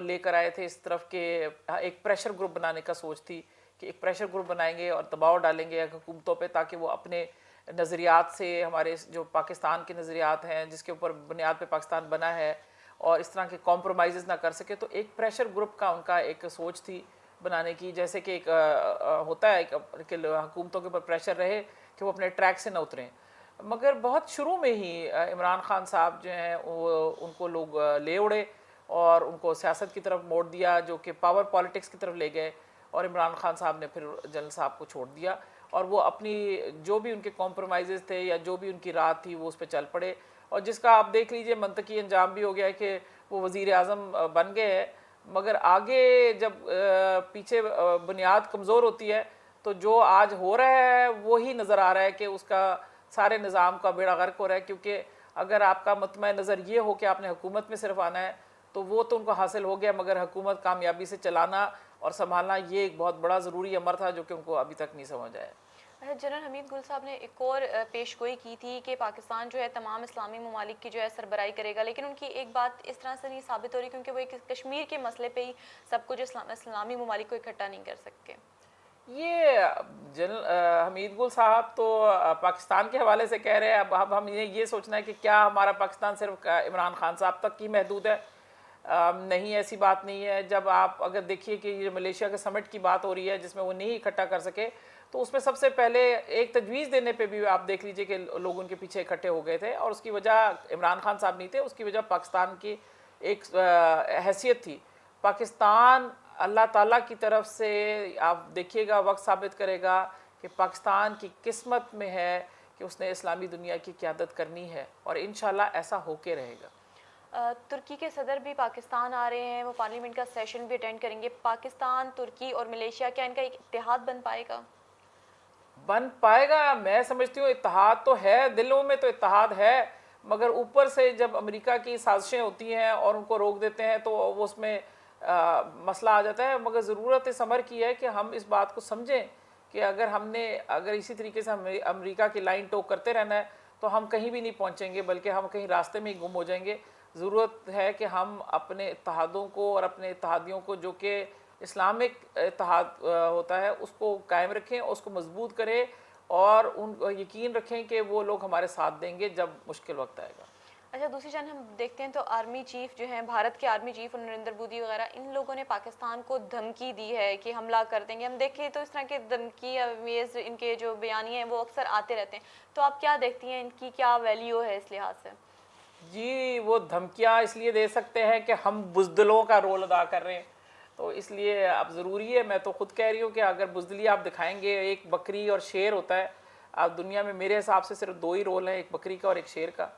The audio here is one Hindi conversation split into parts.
लेकर आए थे इस तरफ के एक प्रेशर ग्रुप बनाने का सोच थी कि एक प्रेशर ग्रुप बनाएंगे और दबाव डालेंगे हुकूमतों पे ताकि वो अपने नज़रियात से, हमारे जो पाकिस्तान के नज़रियात हैं जिसके ऊपर बुनियाद पे पाकिस्तान बना है, और इस तरह के कॉम्प्रोमाइज़ ना कर सके। तो एक प्रेशर ग्रुप का उनका एक सोच थी बनाने की, जैसे कि एक होता है कि हुकूमतों के ऊपर प्रेशर रहे कि वो अपने ट्रैक से ना उतरें। मगर बहुत शुरू में ही इमरान खान साहब जो हैं वो उनको लोग ले उड़े और उनको सियासत की तरफ मोड़ दिया, जो कि पावर पॉलिटिक्स की तरफ ले गए, और इमरान खान साहब ने फिर जनरल साहब को छोड़ दिया और वो अपनी जो भी उनके कॉम्प्रोमाइज़ थे या जो भी उनकी राह थी वो उस पर चल पड़े, और जिसका आप देख लीजिए मंतकी अंजाम भी हो गया है कि वो वज़ीर आज़म बन गए हैं। मगर आगे जब पीछे बुनियाद कमज़ोर होती है तो जो आज हो रहा है वही नज़र आ रहा है कि उसका सारे निज़ाम का बेड़ा गर्क हो रहा है। क्योंकि अगर आपका मतम नज़र ये हो कि आपने हुकूमत में सिर्फ आना है तो वो तो उनको हासिल हो गया, मगर हुकूमत कामयाबी से चलाना और संभालना ये एक बहुत बड़ा ज़रूरी अमर था जो कि उनको अभी तक नहीं समझ आया। जनरल हमीद गुल साहब ने एक और पेशगोई की थी कि पाकिस्तान जो है तमाम इस्लामी ममालिक की जो है सरबराही करेगा, लेकिन उनकी एक बात इस तरह से नहीं साबित हो रही क्योंकि वो एक कश्मीर के मसले पे ही सब कुछ इस्लामी ममालिक को इकट्ठा नहीं कर सकते। ये जनरल हमीद गुल साहब तो पाकिस्तान के हवाले से कह रहे हैं। अब हम ये सोचना है कि क्या हमारा पाकिस्तान सिर्फ इमरान खान साहब तक ही महदूद है? नहीं, ऐसी बात नहीं है। जब आप अगर देखिए कि ये मलेशिया के समिट की बात हो रही है जिसमें वो नहीं इकट्ठा कर सके, तो उसमें सबसे पहले एक तजवीज़ देने पे भी आप देख लीजिए कि लोग उनके पीछे इकट्ठे हो गए थे, और उसकी वजह इमरान खान साहब नहीं थे, उसकी वजह पाकिस्तान की एक हैसियत थी। पाकिस्तान अल्लाह ताला की तरफ से, आप देखिएगा वक्त साबित करेगा कि पाकिस्तान की किस्मत में है कि उसने इस्लामी दुनिया की क़यादत करनी है, और इंशाल्लाह ऐसा होके रहेगा। तुर्की के सदर भी पाकिस्तान आ रहे हैं, वो पार्लियामेंट का सेशन भी अटेंड करेंगे। पाकिस्तान, तुर्की और मलेशिया, क्या इनका एक इत्तेहाद बन पाएगा? बन पाएगा, मैं समझती हूँ इत्तेहाद तो है, दिलों में तो इत्तेहाद है, मगर ऊपर से जब अमेरिका की साजिशें होती हैं और उनको रोक देते हैं तो वो उसमें मसला आ जाता है। मगर ज़रूरत इस अमर की है कि हम इस बात को समझें कि अगर इसी तरीके से हम अमेरिका की लाइन टोक करते रहना है तो हम कहीं भी नहीं पहुँचेंगे, बल्कि हम कहीं रास्ते में ही गुम हो जाएंगे। ज़रूरत है कि हम अपने इत्तेहादों को और अपने इत्तेहादियों को, जो कि इस्लामिक इत्तेहाद होता है, उसको कायम रखें और उसको मजबूत करें, और उन यकीन रखें कि वो लोग हमारे साथ देंगे जब मुश्किल वक्त आएगा। अच्छा, दूसरी जान हम देखते हैं तो आर्मी चीफ जो हैं, भारत के आर्मी चीफ नरेंद्र मोदी वगैरह, इन लोगों ने पाकिस्तान को धमकी दी है कि हमला कर देंगे। हम देखें तो इस तरह के धमकी अवेज इनके जो बयानिए हैं वो अक्सर आते रहते हैं। तो आप क्या देखती हैं, इनकी क्या वैल्यू है इस लिहाज से? जी, वो धमकियाँ इसलिए दे सकते हैं कि हम बुज़दिलों का रोल अदा कर रहे हैं, तो इसलिए अब ज़रूरी है। मैं तो ख़ुद कह रही हूँ कि अगर बुज़दिली आप दिखाएंगे, एक बकरी और शेर होता है, अब दुनिया में मेरे हिसाब से सिर्फ दो ही रोल हैं, एक बकरी का और एक शेर का।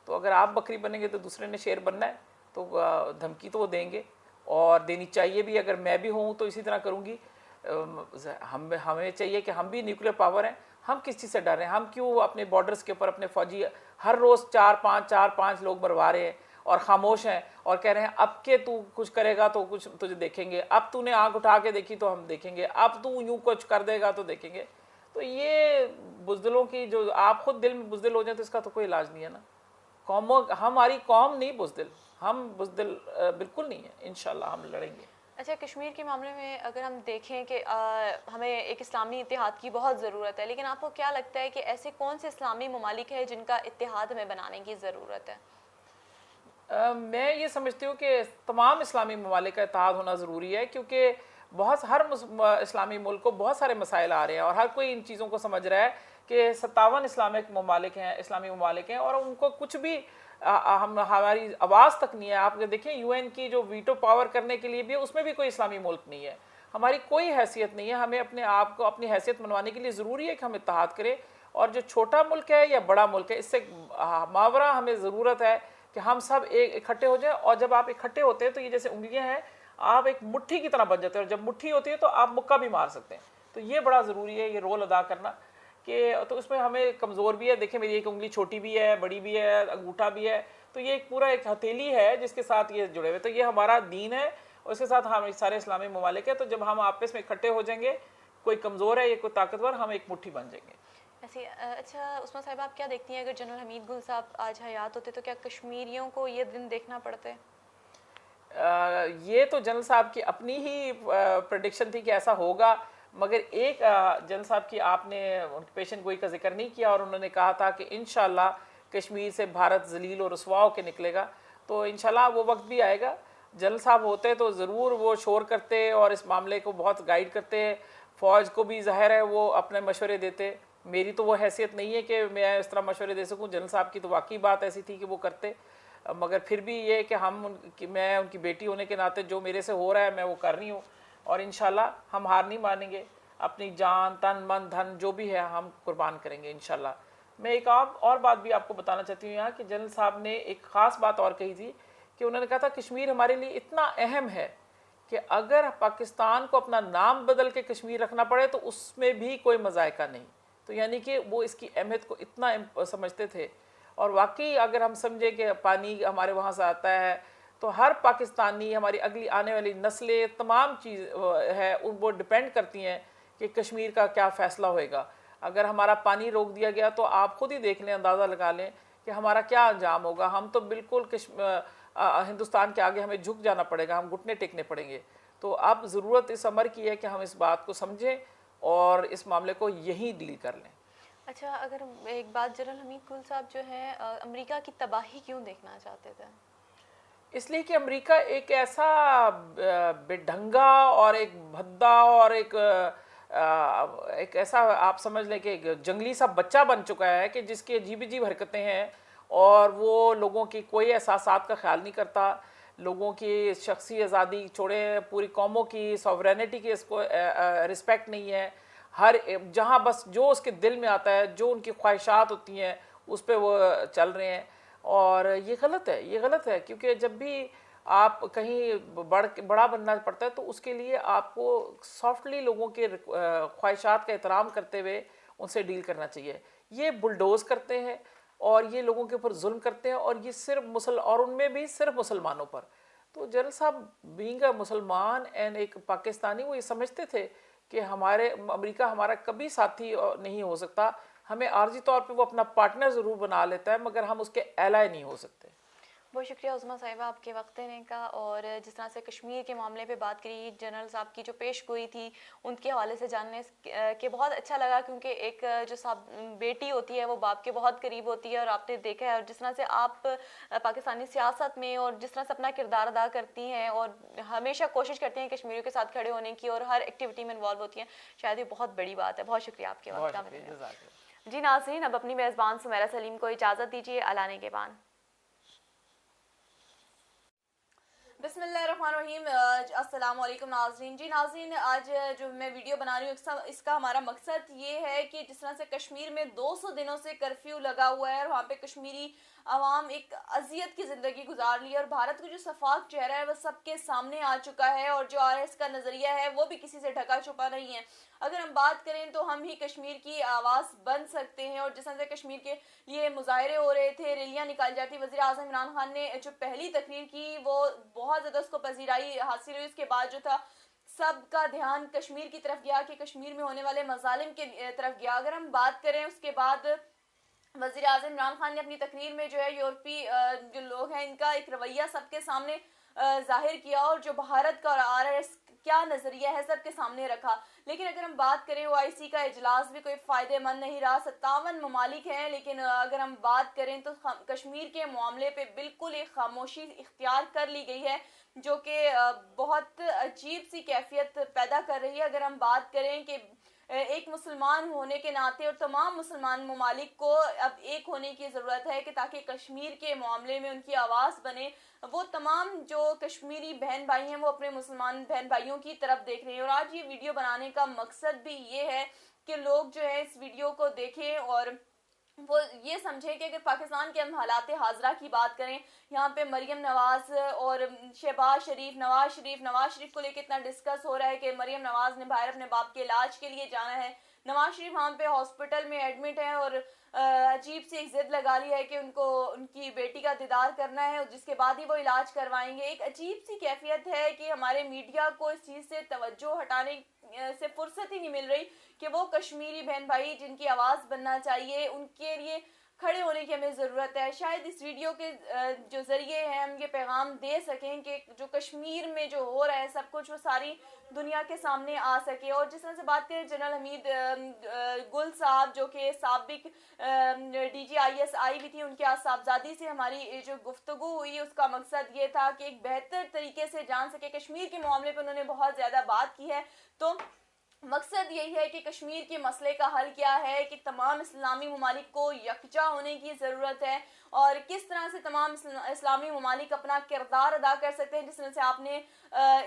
तो अगर आप बकरी बनेंगे तो दूसरे ने शेर बनना है, तो धमकी तो वो देंगे और देनी चाहिए भी। अगर मैं भी हूँ तो इसी तरह करूँगी। हमें चाहिए कि हम भी न्यूक्लियर पावर हैं, हम किस चीज़ से डर रहे हैं? हम क्यों अपने बॉर्डर्स के ऊपर अपने फ़ौजी हर रोज़ चार पाँच लोग मरवा रहे हैं और ख़ामोश हैं और कह रहे हैं अब के तू कुछ करेगा तो कुछ तुझे देखेंगे, अब तूने आँख उठा के देखी तो हम देखेंगे, अब तू यूँ कुछ कर देगा तो देखेंगे। तो ये बुज़दिलों की, जो आप खुद दिल में बुज़दिल हो जाए तो इसका तो कोई इलाज नहीं है ना। कौमों, हमारी कौम नहीं बुज़दिल, हम बुज़दिल बिल्कुल नहीं है। इंशाल्लाह हम लड़ेंगे। अच्छा, कश्मीर के मामले में अगर हम देखें कि हमें एक इस्लामी इत्तेहाद की बहुत ज़रूरत है, लेकिन आपको क्या लगता है कि ऐसे कौन से इस्लामी ममालिक हैं जिनका इत्तेहाद हमें बनाने की ज़रूरत है? मैं ये समझती हूँ कि तमाम इस्लामी ममालिक का इत्तेहाद होना ज़रूरी है, क्योंकि हर इस्लामी मुल्क को बहुत सारे मसाइल आ रहे हैं और हर कोई इन चीज़ों को समझ रहा है कि 57 इस्लामिक ममालिक हैं, इस्लामी ममालिक हैं, और उनको कुछ भी हमारी आवाज़ तक नहीं है। आप देखें यूएन की जो वीटो पावर करने के लिए भी, उसमें भी कोई इस्लामी मुल्क नहीं है। हमारी कोई हैसियत नहीं है। हमें अपने आप को अपनी हैसियत मनवाने के लिए ज़रूरी है कि हम इत्तेहाद करें, और जो छोटा मुल्क है या बड़ा मुल्क है, इससे मावरा हमें ज़रूरत है कि हम सब एक इकट्ठे हो जाएं। और जब आप इकट्ठे होते हैं तो ये जैसे उंगलियां हैं, आप एक मुट्ठी की तरह बन जाते हैं, और जब मुट्ठी होती है तो आप मुक्का भी मार सकते हैं। तो ये बड़ा ज़रूरी है, ये रोल अदा करना कि तो उसमें हमें कमज़ोर भी है। देखिए मेरी एक उंगली छोटी भी है, बड़ी भी है, अंगूठा भी है, तो ये एक पूरा एक हथेली है जिसके साथ ये जुड़े हुए। तो ये हमारा दीन है और उसके साथ हम सारे इस्लामी ममालिक है। तो जब हम आपस में इकट्ठे हो जाएंगे, कोई कमज़ोर है या कोई ताकतवर, हम एक मुट्ठी बन जाएंगे। ऐसे अच्छा उस्मा साहिबा, आप क्या देखती हैं अगर जनरल हमीद गुल साहब आज हयात होते तो क्या कश्मीरियों को ये दिन देखना पड़ते? ये तो जनरल साहब की अपनी ही प्रेडिक्शन थी कि ऐसा होगा, मगर एक जनरल साहब की आपने पेशन गोई का जिक्र नहीं किया और उन्होंने कहा था कि इंशाल्लाह कश्मीर से भारत जलील और रुसवा होकर निकलेगा। तो इंशाल्लाह वो वक्त भी आएगा। जनरल साहब होते तो ज़रूर वो शोर करते और इस मामले को बहुत गाइड करते। फ़ौज को भी ज़ाहिर है वो अपने मशवरे देते। मेरी तो वो हैसियत नहीं है कि मैं इस तरह मशवरे दे सकूं। जनरल साहब की तो वाकई बात ऐसी थी कि वो करते, मगर फिर भी ये कि मैं उनकी बेटी होने के नाते जो मेरे से हो रहा है मैं वो कर रही हूँ, और इंशाल्लाह हम हार नहीं मानेंगे। अपनी जान, तन, मन, धन जो भी है हम कुर्बान करेंगे इंशाल्लाह। मैं एक और बात भी आपको बताना चाहती हूँ यहाँ कि जनरल साहब ने एक ख़ास बात और कही थी कि उन्होंने कहा था कश्मीर हमारे लिए इतना अहम है कि अगर पाकिस्तान को अपना नाम बदल के कश्मीर रखना पड़े तो उसमें भी कोई मज़ायका नहीं। तो यानी कि वो इसकी अहमियत को इतना समझते थे। और वाकई अगर हम समझे कि पानी हमारे वहाँ से आता है तो हर पाकिस्तानी, हमारी अगली आने वाली नस्लें, तमाम चीज़ है वो डिपेंड करती हैं कि कश्मीर का क्या फ़ैसला होएगा। अगर हमारा पानी रोक दिया गया तो आप खुद ही देख लें, अंदाज़ा लगा लें कि हमारा क्या अंजाम होगा। हम तो बिल्कुल हिंदुस्तान के आगे हमें झुक जाना पड़ेगा, हम घुटने टेकने पड़ेंगे। तो अब ज़रूरत इस अमर की है कि हम इस बात को समझें और इस मामले को यहीं डील कर लें। अच्छा, अगर एक बात, जनरल हमीद कुल साहब जो है अमेरिका की तबाही क्यों देखना चाहते थे? इसलिए कि अमेरिका एक ऐसा बेढंगा और एक भद्दा और एक ऐसा आप समझ लें कि एक जंगली सा बच्चा बन चुका है कि जिसकी अजीब अजीब हरकतें हैं और वो लोगों की कोई एहसासात का ख्याल नहीं करता। लोगों की शख्सी आज़ादी छोड़े, पूरी कौमों की सॉवरेनिटी की इसको रिस्पेक्ट नहीं है। हर जहाँ बस जो उसके दिल में आता है, जो उनकी ख्वाहिशात होती हैं उस पर वो चल रहे हैं। और ये गलत है, ये गलत है, क्योंकि जब भी आप कहीं बड़ा बनना पड़ता है तो उसके लिए आपको सॉफ्टली लोगों के ख्वाहिशात का एहतराम करते हुए उनसे डील करना चाहिए। ये बुलडोज करते हैं और ये लोगों के ऊपर जुल्म करते हैं, और ये सिर्फ और उनमें भी सिर्फ मुसलमानों पर। तो जनरल साहब बीइंग अ मुसलमान एंड एक पाकिस्तानी, वो ये समझते थे कि अमेरिका हमारा कभी साथी नहीं हो सकता। हमें आर्जी तौर पे वो अपना पार्टनर ज़रूर बना लेता है, मगर हम उसके एलाय नहीं हो सकते। बहुत शुक्रिया उज़्मा साहिबा आपके वक्त देने का, और जिस तरह से कश्मीर के मामले पे बात करी, जनरल साहब की जो पेश गोई थी उनके हवाले से जानने के बहुत अच्छा लगा, क्योंकि एक जो साहब बेटी होती है वो बाप के बहुत करीब होती है, और आपने देखा है और जिस तरह से आप पाकिस्तानी सियासत में और जिस तरह से अपना किरदार अदा करती हैं और हमेशा कोशिश करती हैं कश्मीरियों के साथ खड़े होने की और हर एक्टिविटी में इन्वॉल्व होती हैं, शायद ये बहुत बड़ी बात है। बहुत शुक्रिया आपके वक्त का। जी नाज़रीन, अब अपनी मेज़बान सुमेरा सलीम को इजाज़त दीजिए। अलाने के बाद बिस्मिल्लाहिर्रहमानिर्रहीम। अस्सलाम वालेकुम नाज़रीन। जी नाज़रीन, आज जो मैं वीडियो बना रही हूँ इसका हमारा मकसद ये है कि जिस तरह से कश्मीर में 200 दिनों से कर्फ्यू लगा हुआ है और वहाँ पे कश्मीरी आवाम एक अजियत की ज़िंदगी गुजार ली है, और भारत का जो सफाक चेहरा है वह सबके सामने आ चुका है, और जो आरएस का नज़रिया है वो भी किसी से ढका छुपा नहीं है। अगर हम बात करें तो हम ही कश्मीर की आवाज़ बन सकते हैं, और जिस तरह से कश्मीर के लिए मुजाहरे हो रहे थे, रैलियां निकाली जाती, वज़ीर आज़म इमरान खान ने जो पहली तकरीर की वो बहुत ज़्यादा उसको पजीराई हासिल हुई। उसके बाद जो था सबका ध्यान कश्मीर की तरफ गया कि कश्मीर में होने वाले मजालिम के तरफ गया। अगर हम बात करें उसके बाद वज़ीर आज़म इमरान खान ने अपनी तकरीर में जो है यूरोपीय जो लोग हैं इनका एक रवैया सबके सामने जाहिर किया, और जो भारत का और आरएस क्या नज़रिया है सबके सामने रखा। लेकिन अगर हम बात करें ओआईसी का इजलास भी कोई फ़ायदेमंद नहीं रहा। 57 ममालिक हैं, लेकिन अगर हम बात करें तो कश्मीर के मामले पे बिल्कुल एक खामोशी इख्तियार कर ली गई है, जो कि बहुत अजीब सी कैफियत पैदा कर रही है। अगर हम बात करें कि एक मुसलमान होने के नाते और तमाम मुसलमान ममालिक को अब एक होने की ज़रूरत है कि ताकि कश्मीर के मामले में उनकी आवाज़ बने। वो तमाम जो कश्मीरी बहन भाई हैं वो अपने मुसलमान बहन भाइयों की तरफ देख रहे हैं, और आज ये वीडियो बनाने का मकसद भी ये है कि लोग जो है इस वीडियो को देखें और वो ये समझे कि अगर पाकिस्तान के हम हालात हाजरा की बात करें, यहाँ पे मरियम नवाज और शहबाज शरीफ, नवाज शरीफ को लेकर इतना डिस्कस हो रहा है कि मरियम नवाज ने बाहर अपने बाप के इलाज के लिए जाना है। नवाज शरीफ वहाँ पे हॉस्पिटल में एडमिट है और अजीब सी एक जिद लगा ली है कि उनको उनकी बेटी का दीदार करना है और जिसके बाद ही वो इलाज करवाएंगे। एक अजीब सी कैफियत है कि हमारे मीडिया को इस चीज़ से तवज्जो हटाने से फुर्सत ही नहीं मिल रही कि वो कश्मीरी बहन भाई जिनकी आवाज़ बनना चाहिए उनके लिए खड़े होने की हमें ज़रूरत है। शायद इस वीडियो के जो ज़रिए हैं हम ये पैगाम दे सकें कि जो कश्मीर में जो हो रहा है सब कुछ वो सारी दुनिया के सामने आ सके। और जिस तरह से बात करें जनरल हमीद गुल साहब जो कि साबिक DGIS आई भी थी, उनके आज साहबजादी से हमारी जो गुफ्तगू हुई उसका मकसद ये था कि एक बेहतर तरीके से जान सके। कश्मीर के मामले पर उन्होंने बहुत ज़्यादा बात की है, तो मकसद यही है कि कश्मीर के मसले का हल क्या है, कि तमाम इस्लामी ममालिक को यकजा होने की ज़रूरत है और किस तरह से तमाम इस्लामी ममालिक अपना किरदार अदा कर सकते हैं। जिस तरह से आपने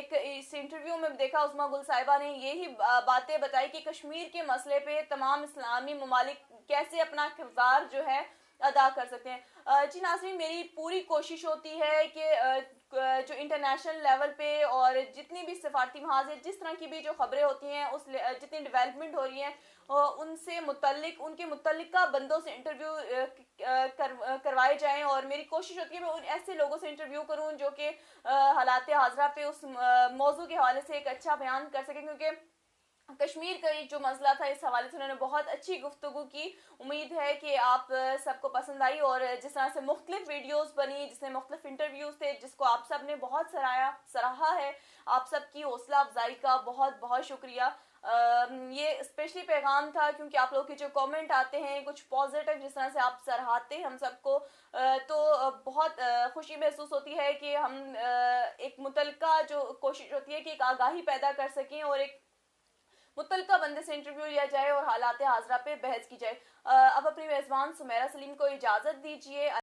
एक इस इंटरव्यू में देखा, उस्मा गुल साहिबा ने यही बातें बताई कि कश्मीर के मसले पे तमाम इस्लामी ममालिक कैसे अपना किरदार जो है अदा कर सकते हैं। जी नाज़रीन, मेरी पूरी कोशिश होती है कि जो इंटरनेशनल लेवल पे और जितनी भी सफारती महाज है, जिस तरह की भी जो खबरें होती हैं, उस जितनी डेवलपमेंट हो रही हैं उनसे मुतल्लिक उनके मुतल्लिका बंदों से इंटरव्यू करवाए जाएं। और मेरी कोशिश होती है मैं उन ऐसे लोगों से इंटरव्यू करूं जो कि हालात हाजरा पे उस मौजू के हवाले से एक अच्छा बयान कर सकें, क्योंकि कश्मीर का एक जो मसला था इस हवाले से उन्होंने बहुत अच्छी गुफ्तगू की। उम्मीद है कि आप सबको पसंद आई और जिस तरह से मुख्तलिफ वीडियोस बनी, जिसमें मुख्तलिफ इंटरव्यूज थे, जिसको आप सब ने बहुत सराहा है, आप सबकी हौसला अफजाई का बहुत बहुत शुक्रिया। ये स्पेशली पैगाम था क्योंकि आप लोग के जो कमेंट आते हैं कुछ पॉजिटिव, जिस तरह से आप सराहते हैं हम सबको, तो बहुत खुशी महसूस होती है कि हम एक मुतलका जो कोशिश होती है कि एक आगाही पैदा कर सकें और एक मुतलका बंदे से इंटरव्यू लिया जाए और हालात हाजरा पे बहस की जाए। अब अपनी मेज़बान सुमेरा सलीम को इजाज़त दीजिए।